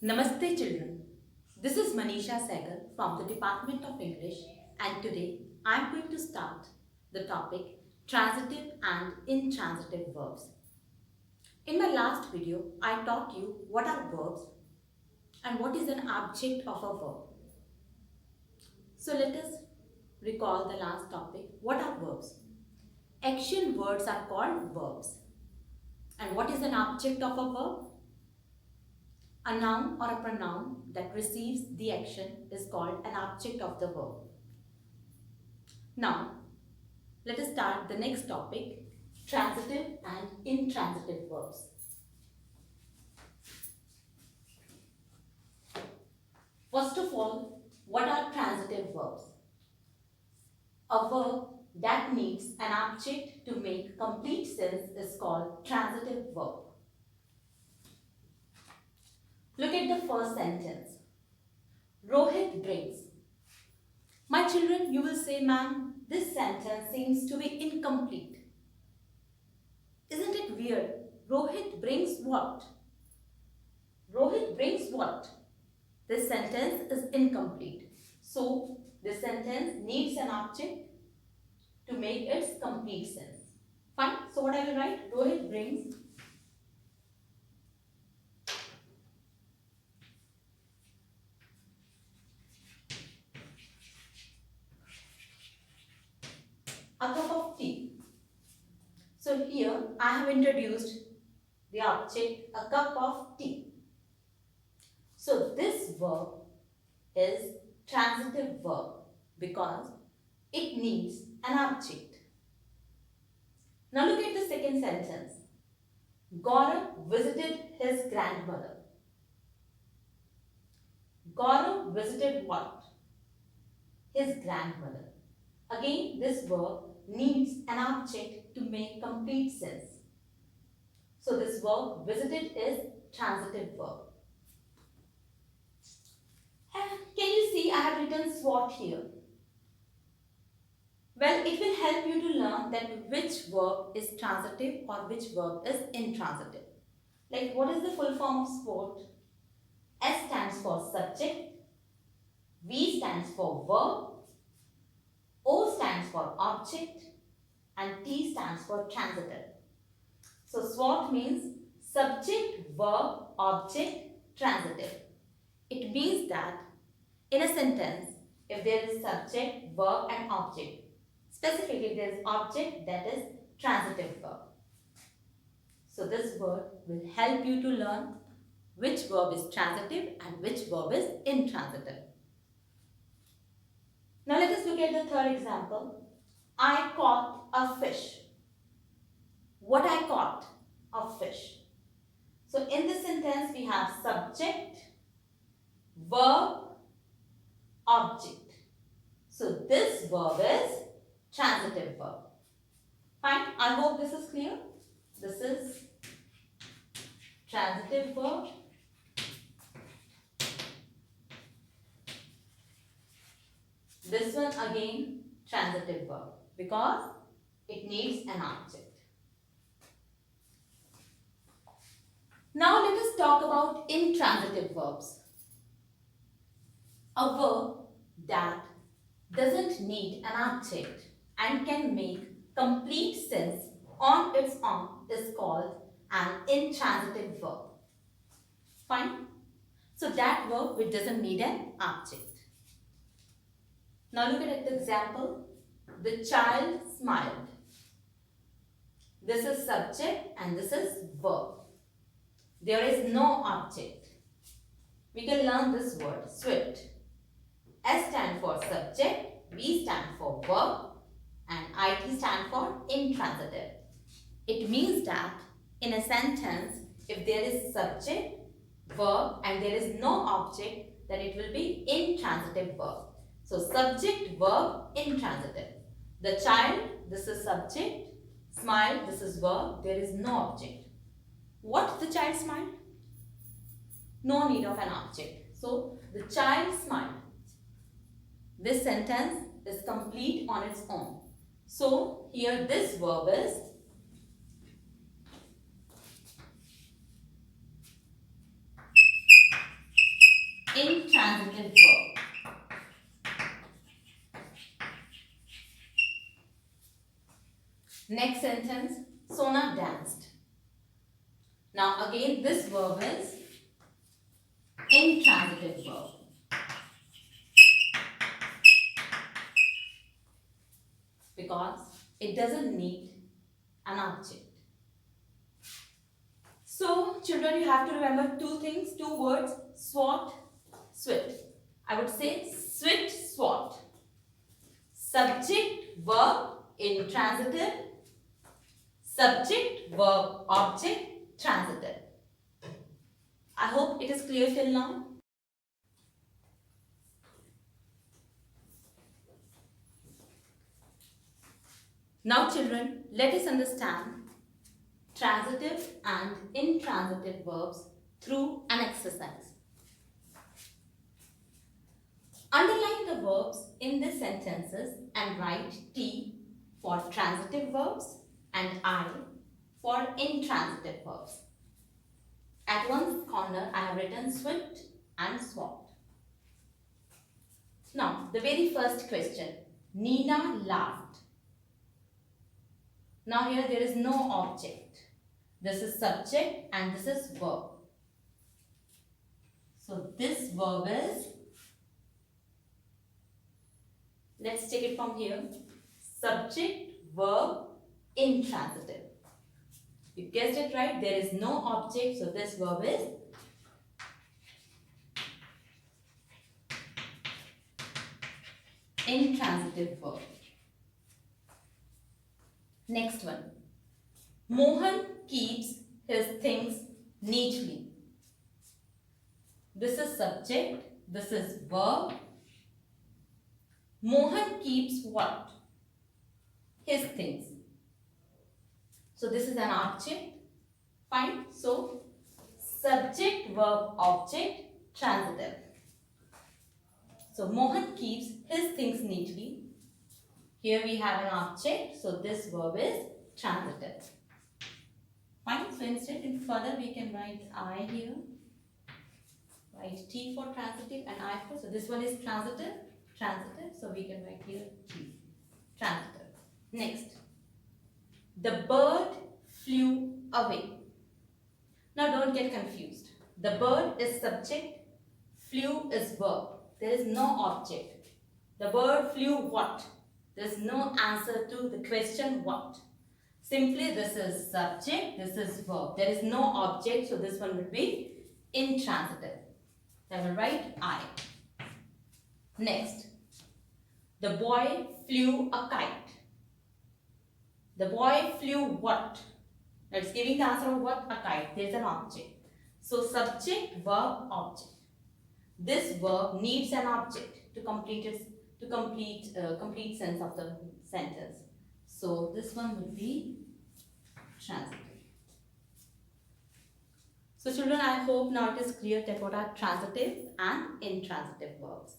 Namaste children. This is Manisha Sagar from the Department of English and today I am going to start the topic transitive and intransitive verbs. In my last video, I taught you what are verbs and what is an object of a verb. So let us recall the last topic. What are verbs? Action words are called verbs. And what is an object of a verb? A noun or a pronoun that receives the action is called an object of the verb. Now, let us start the next topic, transitive and intransitive verbs. First of all, what are transitive verbs? A verb that needs an object to make complete sense is called transitive verb. Look at the first sentence. Rohit brings. My children, you will say, ma'am, this sentence seems to be incomplete. Isn't it weird? Rohit brings what? Rohit brings what? This sentence is incomplete. So, this sentence needs an object to make its complete sense. Fine. So, what I will write? Rohit brings a cup of tea. So, here I have introduced the object a cup of tea. So, this verb is transitive verb because it needs an object. Now look at the second sentence. Gaurav visited his grandmother. Gaurav visited what? His grandmother. Again, this verb needs an object to make complete sense. So this verb visited is transitive verb. Can you see I have written SWOT here? Well, it will help you to learn that which verb is transitive or which verb is intransitive. Like what is the full form of SWOT? S stands for subject, V stands for verb, O stands for object and T stands for transitive. So SWOT means subject, verb, object, transitive. It means that in a sentence, if there is subject, verb and object, specifically if there is object, that is transitive verb. So this word will help you to learn which verb is transitive and which verb is intransitive. Now let us look at the third example. I caught a fish. What I caught? A fish. So in this sentence we have subject, verb, object. So this verb is transitive verb. Fine. I hope this is clear. This is transitive verb. This one again transitive verb because it needs an object. Now let us talk about intransitive verbs. A verb that doesn't need an object and can make complete sense on its own is called an intransitive verb. Fine. So that verb which doesn't need an object. Now look at the example. The child smiled. This is subject and this is verb. There is no object. We can learn this word, swift. S stand for subject, V stand for verb and IT stand for intransitive. It means that in a sentence, if there is subject, verb and there is no object, then it will be intransitive verb. So subject, verb, intransitive. The child, this is subject. Smile, this is verb. There is no object. What the child smiled? No need of an object. So the child smiled. This sentence is complete on its own. So here this verb is intransitive verb. Next sentence, Sona danced. Now again this verb is intransitive verb. Because it doesn't need an object. So children, you have to remember two things, two words, swat, swit. I would say swit, swat. Subject, verb, intransitive. Subject, verb, object, transitive. I hope it is clear till now. Now children, let us understand transitive and intransitive verbs through an exercise. Underline the verbs in the sentences and write T for transitive verbs and I for intransitive verbs. At one corner I have written swit and swat. Now the very first question, Nina laughed. Now here there is no object. This is subject and this is verb. So this verb is, let's take it from here, subject, verb, intransitive. You guessed it right, there is no object, so this verb is intransitive verb. Next one, Mohan keeps his things neatly. This is subject, this is verb. Mohan keeps what? His things. So this is an object. Fine. So subject, verb, object, transitive. So Mohan keeps his things neatly. Here we have an object. So this verb is transitive. Fine. So instead, further we can write I here. Write T for transitive and I for. So this one is transitive. Transitive. So we can write here T. Transitive. Next. The bird flew away. Now don't get confused. The bird is subject. Flew is verb. There is no object. The bird flew what? There is no answer to the question what. Simply this is subject, this is verb. There is no object, so this one would be intransitive. I will write I. Next, the boy flew a kite. The boy flew what? It's giving the answer of what? A kite. There is an object. So subject, verb, object. This verb needs an object to complete complete sense of the sentence. So this one would be transitive. So children, I hope now it is clear that what are transitive and intransitive verbs.